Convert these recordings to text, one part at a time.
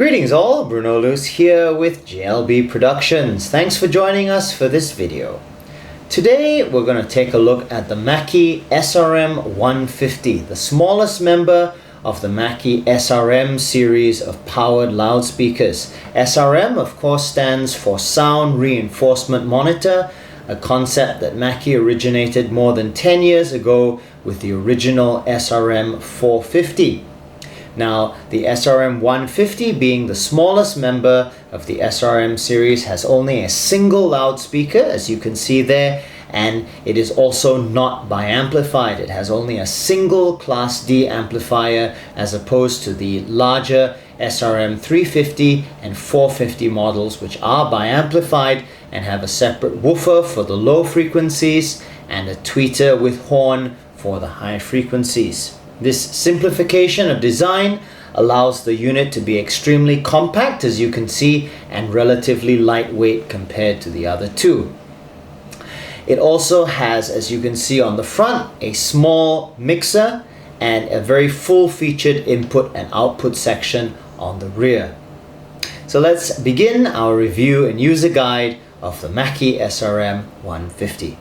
Greetings all, Bruno Luce here with JLB Productions. Thanks for joining us for this video. Today we're going to take a look at the Mackie SRM150, the smallest member of the Mackie SRM series of powered loudspeakers. SRM of course stands for Sound Reinforcement Monitor, a concept that Mackie originated more than 10 years ago with the original SRM450. Now, the SRM150, being the smallest member of the SRM series, has only a single loudspeaker, as you can see there, and it is also not biamplified. It has only a single Class D amplifier as opposed to the larger SRM350 and 450 models, which are biamplified and have a separate woofer for the low frequencies and a tweeter with horn for the high frequencies. This simplification of design allows the unit to be extremely compact, as you can see, and relatively lightweight compared to the other two. It also has, as you can see on the front, a small mixer and a very full-featured input and output section on the rear. So let's begin our review and user guide of the Mackie SRM150.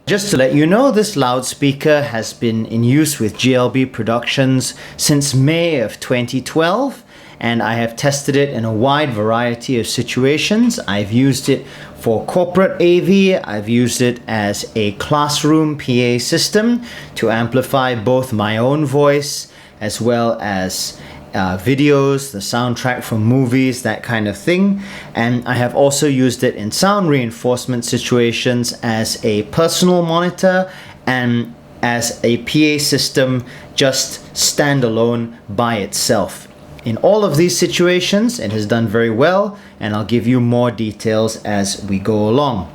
Just to let you know, this loudspeaker has been in use with JLB Productions since May of 2012, and I have tested it in a wide variety of situations. I've used it for corporate AV, I've used it as a classroom PA system to amplify both my own voice as well as videos, the soundtrack from movies, that kind of thing. And I have also used it in sound reinforcement situations as a personal monitor and as a PA system just standalone by itself. In all of these situations, it has done very well, and I'll give you more details as we go along.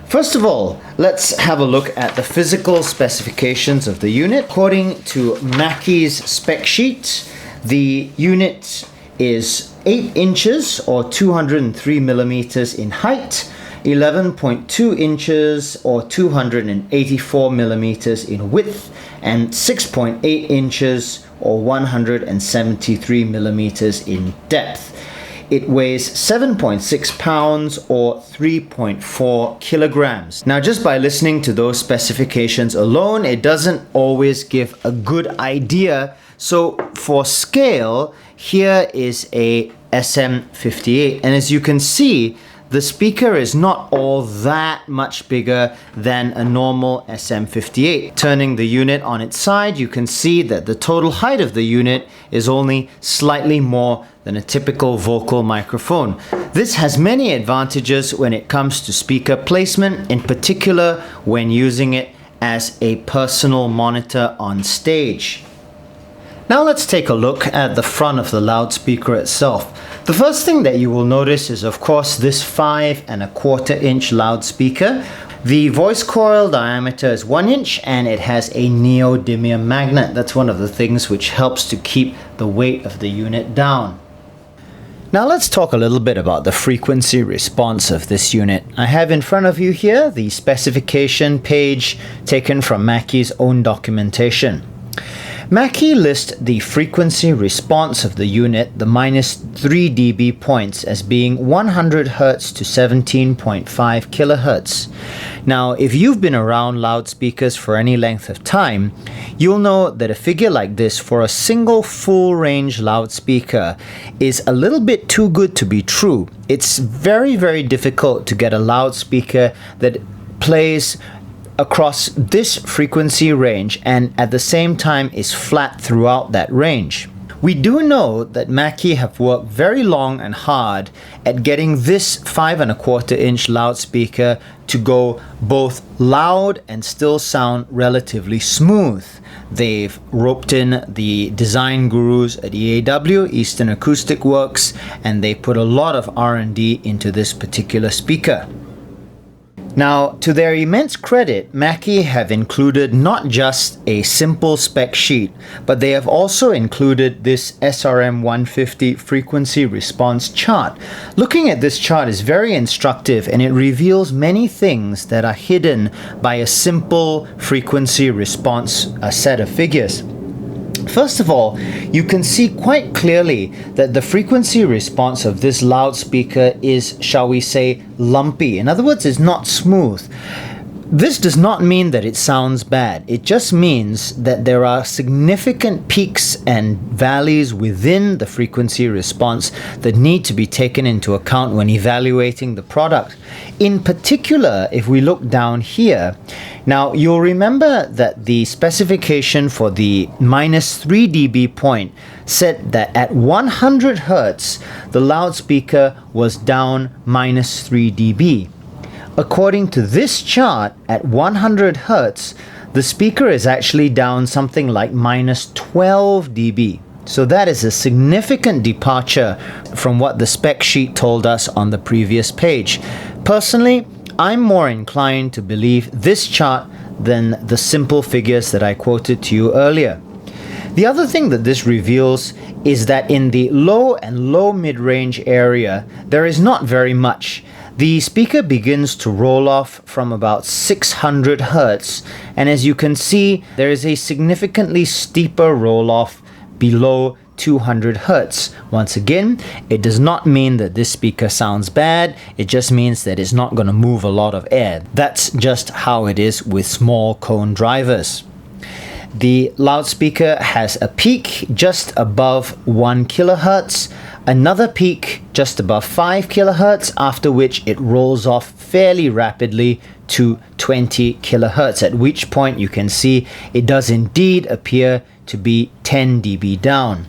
First of all, let's have a look at the physical specifications of the unit. According to Mackie's spec sheet, the unit is 8 inches or 203 millimeters in height, 11.2 inches or 284 millimeters in width, and 6.8 inches or 173 millimeters in depth. It weighs 7.6 pounds or 3.4 kilograms. Now, just by listening to those specifications alone, it doesn't always give a good idea. So for scale, here is a SM58, and as you can see, the speaker is not all that much bigger than a normal SM58. Turning the unit on its side, you can see that the total height of the unit is only slightly more than a typical vocal microphone. This has many advantages when it comes to speaker placement, in particular when using it as a personal monitor on stage. Now let's take a look at the front of the loudspeaker itself. The first thing that you will notice is, of course, this 5¼ inch loudspeaker. The voice coil diameter is 1 inch and it has a neodymium magnet. That's one of the things which helps to keep the weight of the unit down. Now let's talk a little bit about the frequency response of this unit. I have in front of you here the specification page taken from Mackie's own documentation. Mackie lists the frequency response of the unit, the -3 dB points, as being 100 Hz to 17.5 kHz. Now, if you've been around loudspeakers for any length of time, you'll know that a figure like this for a single full-range loudspeaker is a little bit too good to be true. It's very, very difficult to get a loudspeaker that plays across this frequency range and at the same time is flat throughout that range. We do know that Mackie have worked very long and hard at getting this 5¼ inch loudspeaker to go both loud and still sound relatively smooth. They've roped in the design gurus at EAW, Eastern Acoustic Works, and they put a lot of R&D into this particular speaker. Now, to their immense credit, Mackie have included not just a simple spec sheet, but they have also included this SRM150 frequency response chart. Looking at this chart is very instructive, and it reveals many things that are hidden by a simple frequency response set of figures. First of all, you can see quite clearly that the frequency response of this loudspeaker is, shall we say, lumpy. In other words, it's not smooth. This does not mean that it sounds bad. It just means that there are significant peaks and valleys within the frequency response that need to be taken into account when evaluating the product. In particular, if we look down here, now you'll remember that the specification for the -3 dB point said that at 100 Hertz, the loudspeaker was down -3 dB. According to this chart, at 100 Hertz, the speaker is actually down something like -12 dB. So that is a significant departure from what the spec sheet told us on the previous page. Personally, I'm more inclined to believe this chart than the simple figures that I quoted to you earlier. The other thing that this reveals is that in the low and low mid-range area, there is not very much. The speaker begins to roll off from about 600 Hertz, and as you can see, there is a significantly steeper roll off below 200 Hertz. Once again, it does not mean that this speaker sounds bad, it just means that it's not going to move a lot of air. That's just how it is with small cone drivers. The loudspeaker has a peak just above 1 kilohertz, another peak just above 5 kilohertz, after which it rolls off fairly rapidly to 20 kilohertz, at which point you can see it does indeed appear to be 10 dB down.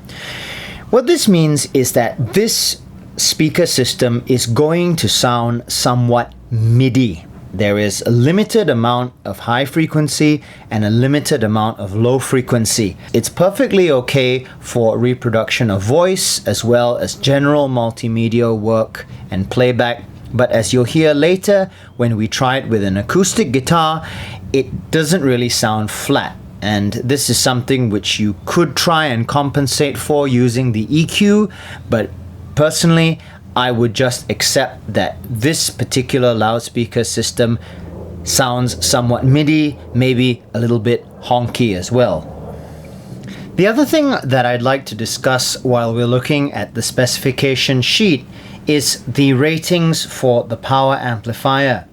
What this means is that this speaker system is going to sound somewhat MIDI. There is a limited amount of high frequency and a limited amount of low frequency. It's perfectly okay for reproduction of voice as well as general multimedia work and playback, but as you'll hear later, when we try it with an acoustic guitar, it doesn't really sound flat. And this is something which you could try and compensate for using the EQ, but personally, I would just accept that this particular loudspeaker system sounds somewhat MIDI, maybe a little bit honky as well. The other thing that I'd like to discuss while we're looking at the specification sheet is the ratings for the power amplifier.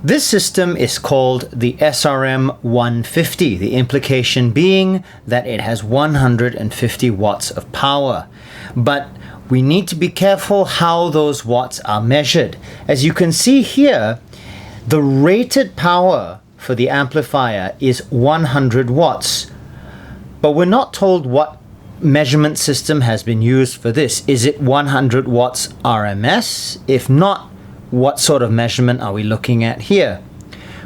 This system is called the SRM150, the implication being that it has 150 watts of power. But we need to be careful how those watts are measured. As you can see here, the rated power for the amplifier is 100 watts. But we're not told what measurement system has been used for this. Is it 100 watts RMS? If not, what sort of measurement are we looking at here?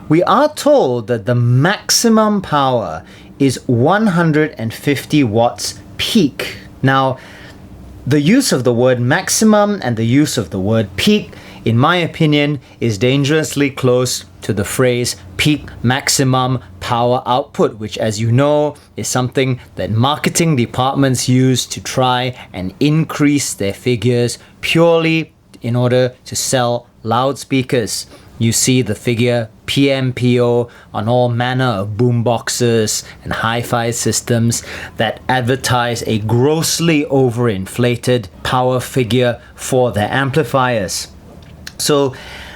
We are told that the maximum power is 150 watts peak. Now, the use of the word maximum and the use of the word peak, in my opinion, is dangerously close to the phrase peak maximum power output, which, as you know, is something that marketing departments use to try and increase their figures purely in order to sell loudspeakers. You see the figure PMPO on all manner of boomboxes and hi-fi systems that advertise a grossly overinflated power figure for their amplifiers. So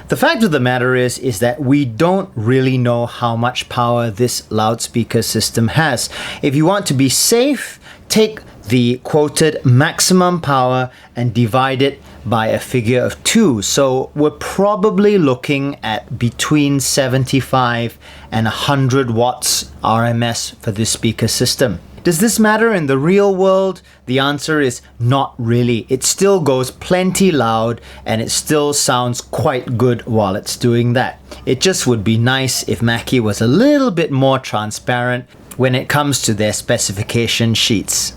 the fact of the matter is that we don't really know how much power this loudspeaker system has. If you want to be safe, take the quoted maximum power and divide it by a figure of 2. So we're probably looking at between 75 and 100 watts RMS for this speaker system. Does this matter in the real world? The answer is not really. It still goes plenty loud and it still sounds quite good while it's doing that. It just would be nice if Mackie was a little bit more transparent when it comes to their specification sheets.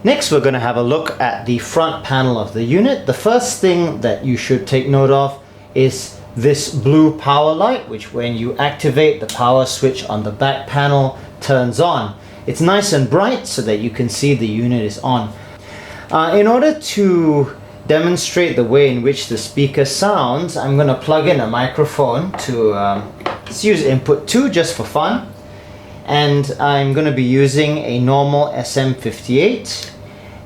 Next, we're going to have a look at the front panel of the unit. The first thing that you should take note of is this blue power light, which when you activate the power switch on the back panel turns on. It's nice and bright so that you can see the unit is on. In order to demonstrate the way in which the speaker sounds, I'm going to plug in a microphone to let's use input 2 just for fun. and I'm going to be using a normal SM58,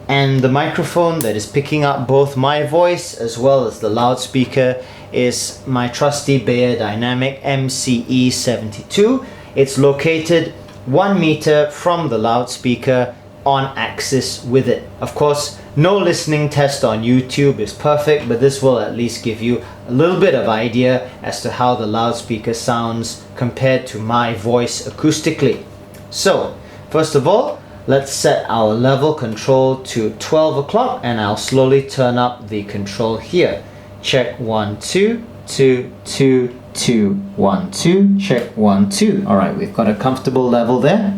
and the microphone that is picking up both my voice as well as the loudspeaker is my trusty Bayer Dynamic MCE72. It's located 1 meter from the loudspeaker on axis with it. Of course, no listening test on YouTube is perfect, but this will at least give you a little bit of idea as to how the loudspeaker sounds compared to my voice acoustically. So, first of all, let's set our level control to 12 o'clock, and I'll slowly turn up the control here. Check 1 2 2 2 2 1 2. Check 1 2. All right, we've got a comfortable level there.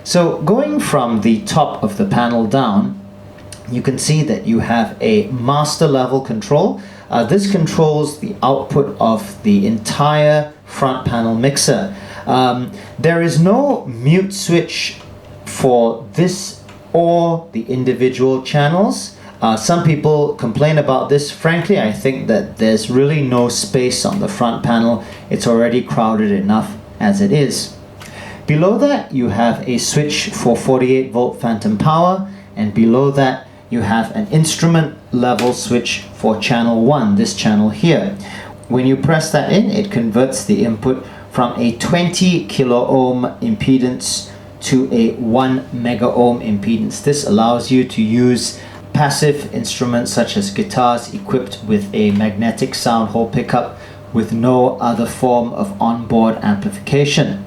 So going from the top of the panel down, you can see that you have a master level control. This controls the output of the entire front panel mixer. There is no mute switch for this or the individual channels. Some people complain about this. Frankly, I think that there's really no space on the front panel. It's already crowded enough as it is. Below that, you have a switch for 48 volt phantom power, and below that you have an instrument level switch for channel 1, this channel here. When you press that in, it converts the input from a 20 kilo ohm impedance to a 1 mega ohm impedance. This allows you to use passive instruments such as guitars equipped with a magnetic sound hole pickup with no other form of onboard amplification.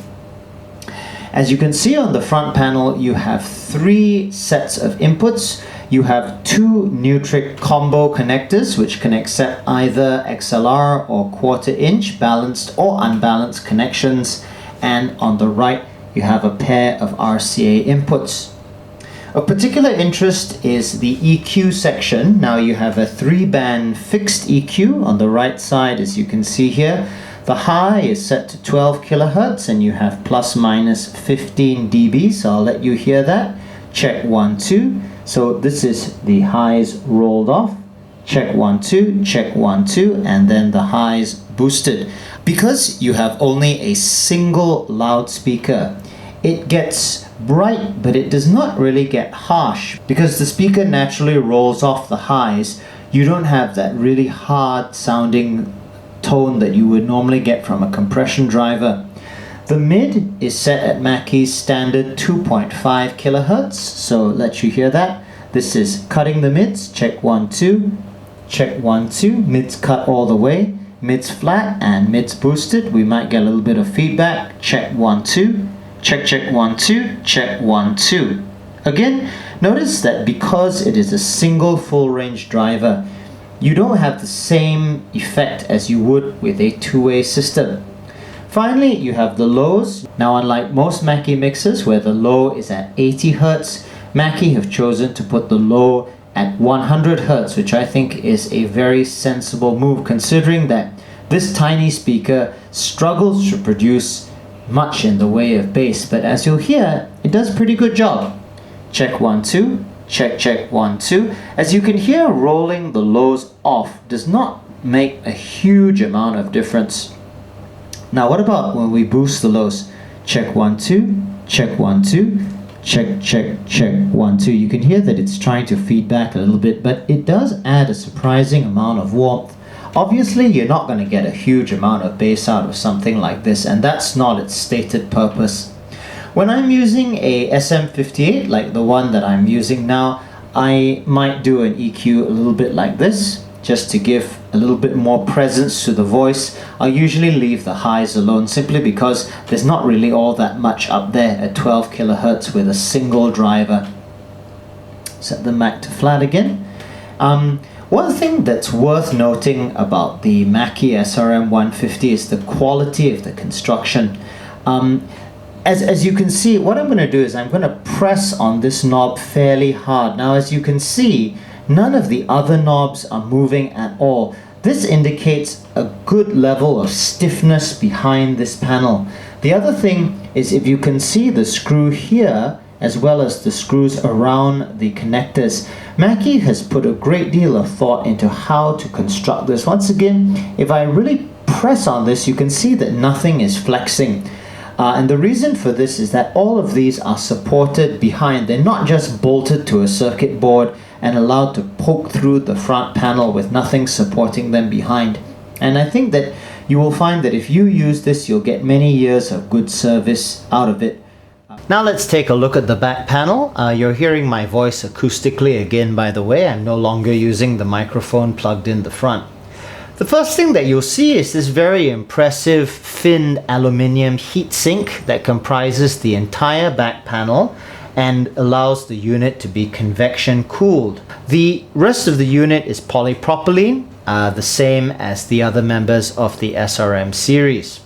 As you can see on the front panel, you have 3 sets of inputs. You have 2 Neutrik combo connectors which can accept either XLR or quarter-inch balanced or unbalanced connections, and on the right you have a pair of RCA inputs. Of particular interest is the EQ section. Now you have a 3-band fixed EQ on the right side, as you can see here. The high is set to 12 kilohertz and you have plus minus 15 dB, so I'll let you hear that. Check 1 2. So this is the highs rolled off. Check 1 2, check 1 2, and then the highs boosted. Because you have only a single loudspeaker, it gets bright, but it does not really get harsh. Because the speaker naturally rolls off the highs, you don't have that really hard sounding tone that you would normally get from a compression driver. The mid is set at Mackie's standard 2.5 kilohertz, so let you hear that. This is cutting the mids. Check 1 2, check 1 2. Mids cut all the way, mids flat, and mids boosted. We might get a little bit of feedback. Check 1 2. Check 1 2, check 1 2. Again, notice that because it is a single full range driver, you don't have the same effect as you would with a two-way system. Finally, you have the lows. Now, unlike most Mackie mixers where the low is at 80 Hz, Mackie have chosen to put the low at 100 Hz, which I think is a very sensible move considering that this tiny speaker struggles to produce much in the way of bass, but as you'll hear, it does a pretty good job. Check 1 2, check 1 2. As you can hear, rolling the lows off does not make a huge amount of difference. Now what about when we boost the lows? Check 1 2, check 1 2, check 1 2. You can hear that it's trying to feed back a little bit, but it does add a surprising amount of warmth. Obviously, you're not going to get a huge amount of bass out of something like this, and that's not its stated purpose. When I'm using a SM58 like the one that I'm using now, I might do an EQ a little bit like this, just to give a little bit more presence to the voice. I'll usually leave the highs alone simply because there's not really all that much up there at 12 kilohertz with a single driver. Set the Mac to flat again. One thing that's worth noting about the Mackie SRM150 is the quality of the construction. As you can see, what I'm going to do is I'm going to press on this knob fairly hard. Now, as you can see, none of the other knobs are moving at all. This indicates a good level of stiffness behind this panel. The other thing is, if you can see the screw here, as well as the screws around the connectors, Mackie has put a great deal of thought into how to construct this. Once again, if I really press on this, you can see that nothing is flexing. And the reason for this is that all of these are supported behind. They're not just bolted to a circuit board and allowed to poke through the front panel with nothing supporting them behind. And I think that you will find that if you use this, you'll get many years of good service out of it. Now let's take a look at the back panel. You're hearing my voice acoustically again, by the way. I'm no longer using the microphone plugged in the front. The first thing that you'll see is this very impressive finned aluminium heatsink that comprises the entire back panel and allows the unit to be convection cooled. The rest of the unit is polypropylene, the same as the other members of the SRM series.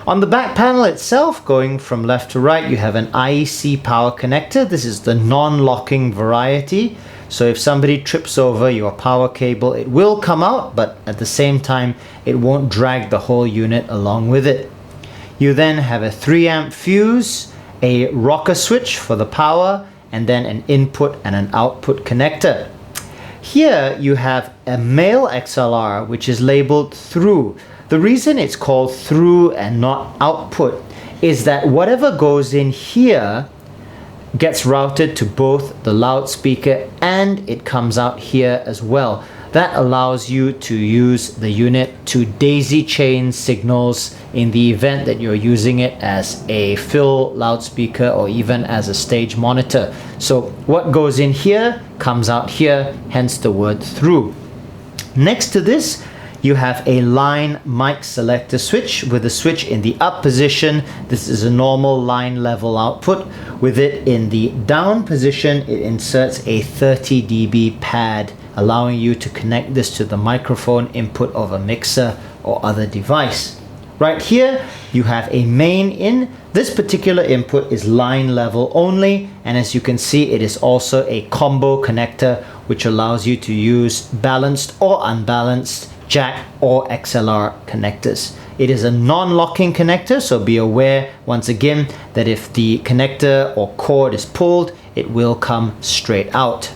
On the back panel itself, going from left to right, you have an IEC power connector. This is the non-locking variety. So if somebody trips over your power cable, it will come out, but at the same time, it won't drag the whole unit along with it. You then have a 3 amp fuse, a rocker switch for the power, and then an input and an output connector. Here you have a male XLR, which is labeled through. The reason it's called through and not output is that whatever goes in here gets routed to both the loudspeaker and it comes out here as well. That allows you to use the unit to daisy chain signals in the event that you're using it as a fill loudspeaker or even as a stage monitor. So what goes in here comes out here, hence the word through. Next to this, you have a line mic selector switch with a switch in the up position. This is a normal line level output. With it in the down position, it inserts a 30 dB pad, allowing you to connect this to the microphone input of a mixer or other device. Right here, you have a main in. This particular input is line level only, and as you can see, it is also a combo connector, which allows you to use balanced or unbalanced jack or XLR connectors. It is a non-locking connector, so be aware once again that if the connector or cord is pulled, it will come straight out.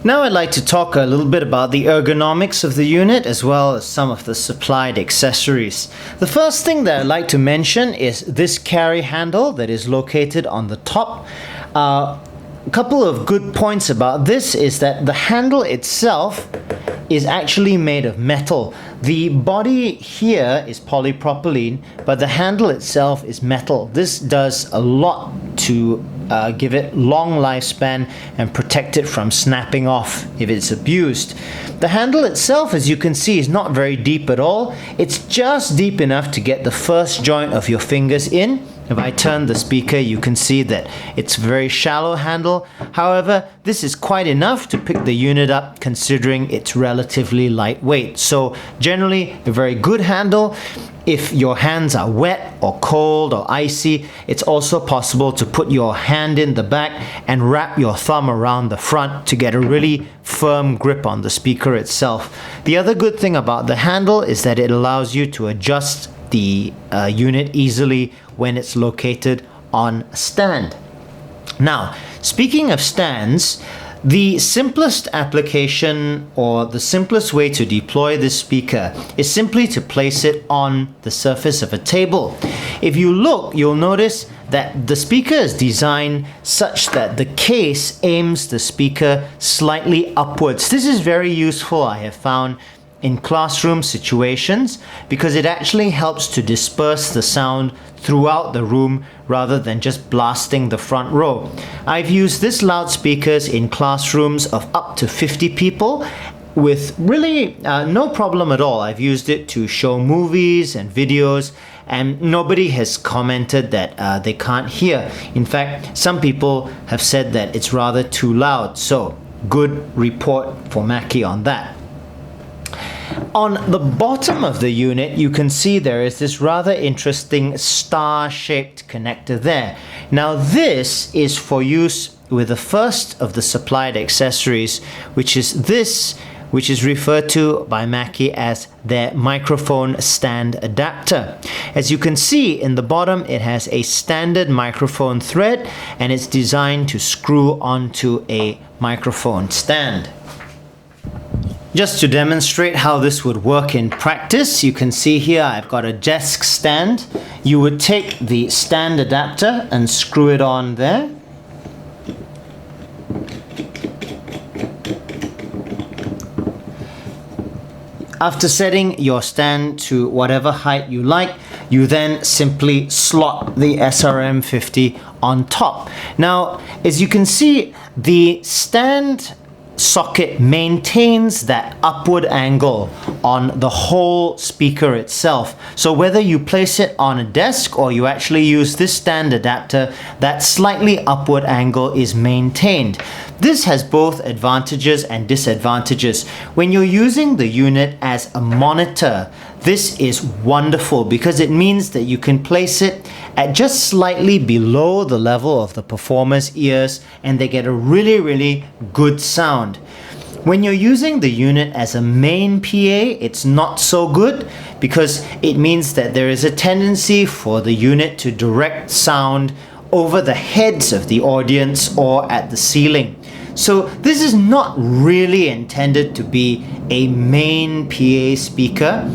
Now I'd like to talk a little bit about the ergonomics of the unit as well as some of the supplied accessories. The first thing that I'd like to mention is this carry handle that is located on the top. A couple of good points about this is that the handle itself is actually made of metal. The body here is polypropylene, but the handle itself is metal. This does a lot to give it long lifespan and protect it from snapping off if it's abused. The handle itself, as you can see, is not very deep at all. It's just deep enough to get the first joint of your fingers in. If I turn the speaker, you can see that it's a very shallow handle. However, this is quite enough to pick the unit up considering it's relatively lightweight. So generally, a very good handle. If your hands are wet or cold or icy, it's also possible to put your hand in the back and wrap your thumb around the front to get a really firm grip on the speaker itself. The other good thing about the handle is that it allows you to adjust the unit easily when it's located on a stand. Now, speaking of stands, the simplest application or the simplest way to deploy this speaker is simply to place it on the surface of a table. If you look, you'll notice that the speaker is designed such that the case aims the speaker slightly upwards. This is very useful, I have found, in classroom situations because it actually helps to disperse the sound throughout the room rather than just blasting the front row. I've used this loudspeakers in classrooms of up to 50 people with really no problem at all. I've used it to show movies and videos and nobody has commented that they can't hear. In fact, some people have said that it's rather too loud. So good report for Mackie on that. On the bottom of the unit, you can see there is this rather interesting star-shaped connector there. Now this is for use with the first of the supplied accessories, which is this, which is referred to by Mackie as their microphone stand adapter. As you can see in the bottom, it has a standard microphone thread and it's designed to screw onto a microphone stand. Just to demonstrate how this would work in practice, you can see here I've got a desk stand. You would take the stand adapter and screw it on there. After setting your stand to whatever height you like, you then simply slot the SRM50 on top. Now, as you can see, the stand socket maintains that upward angle on the whole speaker itself. So whether you place it on a desk or you actually use this stand adapter, that slightly upward angle is maintained. This has both advantages and disadvantages. When you're using the unit as a monitor, this is wonderful because it means that you can place it at just slightly below the level of the performer's ears and they get a really good sound. When you're using the unit as a main PA, it's not so good because it means that there is a tendency for the unit to direct sound over the heads of the audience or at the ceiling. So this is not really intended to be a main PA speaker.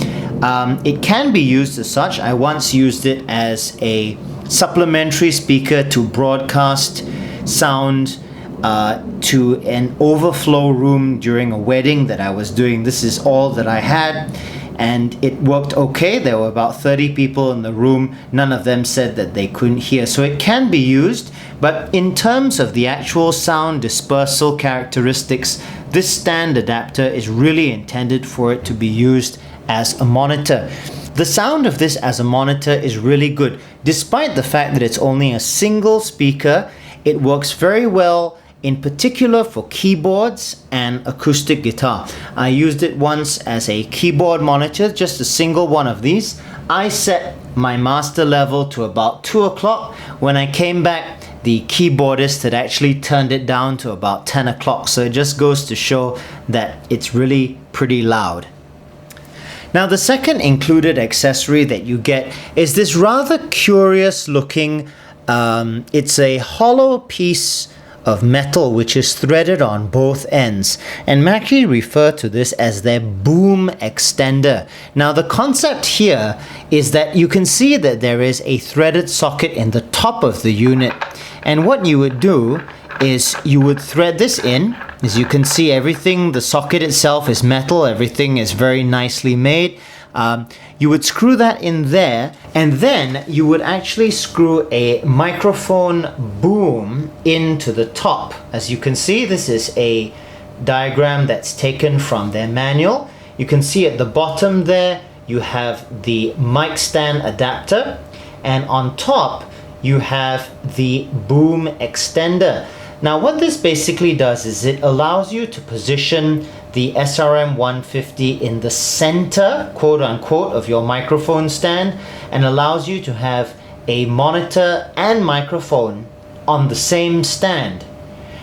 It can be used as such. I once used it as a supplementary speaker to broadcast sound to an overflow room during a wedding that I was doing. This is all that I had, and it worked okay. There were about 30 people in the room. None of them said that they couldn't hear. So it can be used, but in terms of the actual sound dispersal characteristics, this stand adapter is really intended for it to be used as a monitor. The sound of this as a monitor is really good. Despite the fact that it's only a single speaker, it works very well in particular for keyboards and acoustic guitar. I used it once as a keyboard monitor, just a single one of these. I set my master level to about 2 o'clock. When I came back, the keyboardist had actually turned it down to about 10 o'clock. So it just goes to show that it's really pretty loud. Now, the second included accessory that you get is this rather curious looking, it's a hollow piece of metal which is threaded on both ends, and Mackie refer to this as their boom extender. Now, the concept here is that you can see that there is a threaded socket in the top of the unit, and what you would do is you would thread this in. As you can see, everything, the socket itself is metal, everything is very nicely made. You would screw that in there, and then you would actually screw a microphone boom into the top. As you can see, this is a diagram that's taken from their manual. You can see at the bottom there, you have the mic stand adapter, and on top, you have the boom extender. Now, what this basically does is it allows you to position the SRM150 in the center, quote unquote, of your microphone stand, and allows you to have a monitor and microphone on the same stand.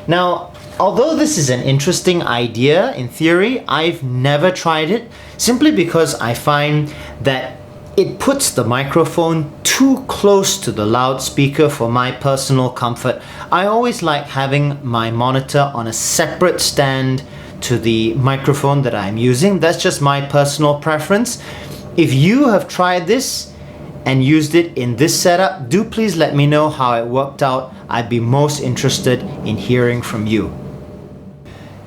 Now, although this is an interesting idea in theory, I've never tried it simply because I find that it puts the microphone too close to the loudspeaker for my personal comfort. I always like having my monitor on a separate stand to the microphone that I'm using. That's just my personal preference. If you have tried this and used it in this setup, do please let me know how it worked out. I'd be most interested in hearing from you.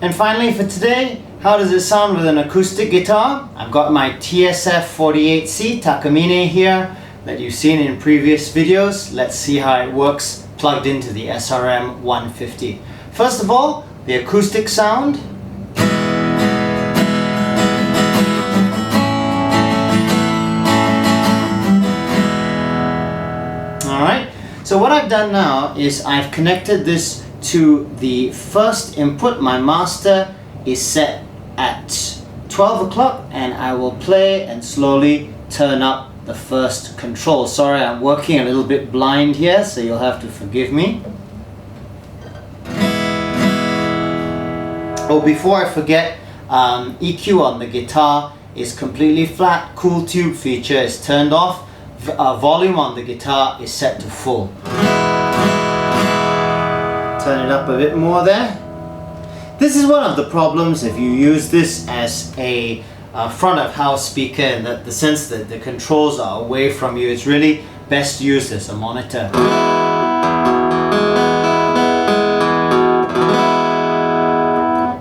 And finally for today, how does it sound with an acoustic guitar? I've got my TSF48c Takamine here that you've seen in previous videos. Let's see how it works plugged into the SRM150. First of all, the acoustic sound. Alright, so what I've done now is I've connected this to the first input. My master is set at 12 o'clock and I will play and slowly turn up the first control. Sorry, I'm working a little bit blind here, so you'll have to forgive me. Oh, before I forget, EQ on the guitar is completely flat. Cool tube feature is turned off. Volume on the guitar is set to full. Turn it up a bit more there. This is one of the problems if you use this as a front of house speaker, in the sense that the controls are away from you. It's really best used as a monitor.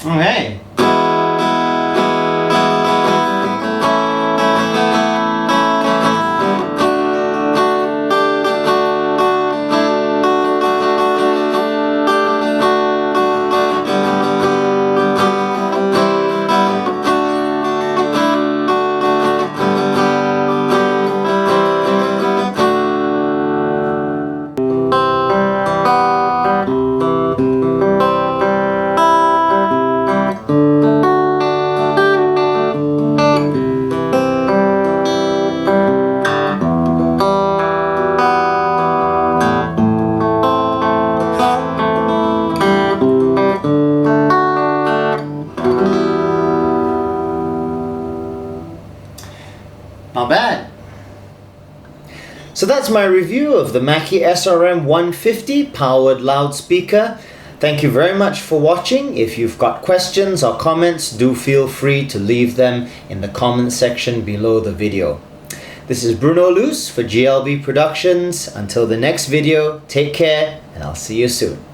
Okay. Not bad. So that's my review of the Mackie SRM150 powered loudspeaker. Thank you very much for watching. If you've got questions or comments, do feel free to leave them in the comment section below the video. This is Bruno Luce for GLB Productions. Until the next video, take care and I'll see you soon.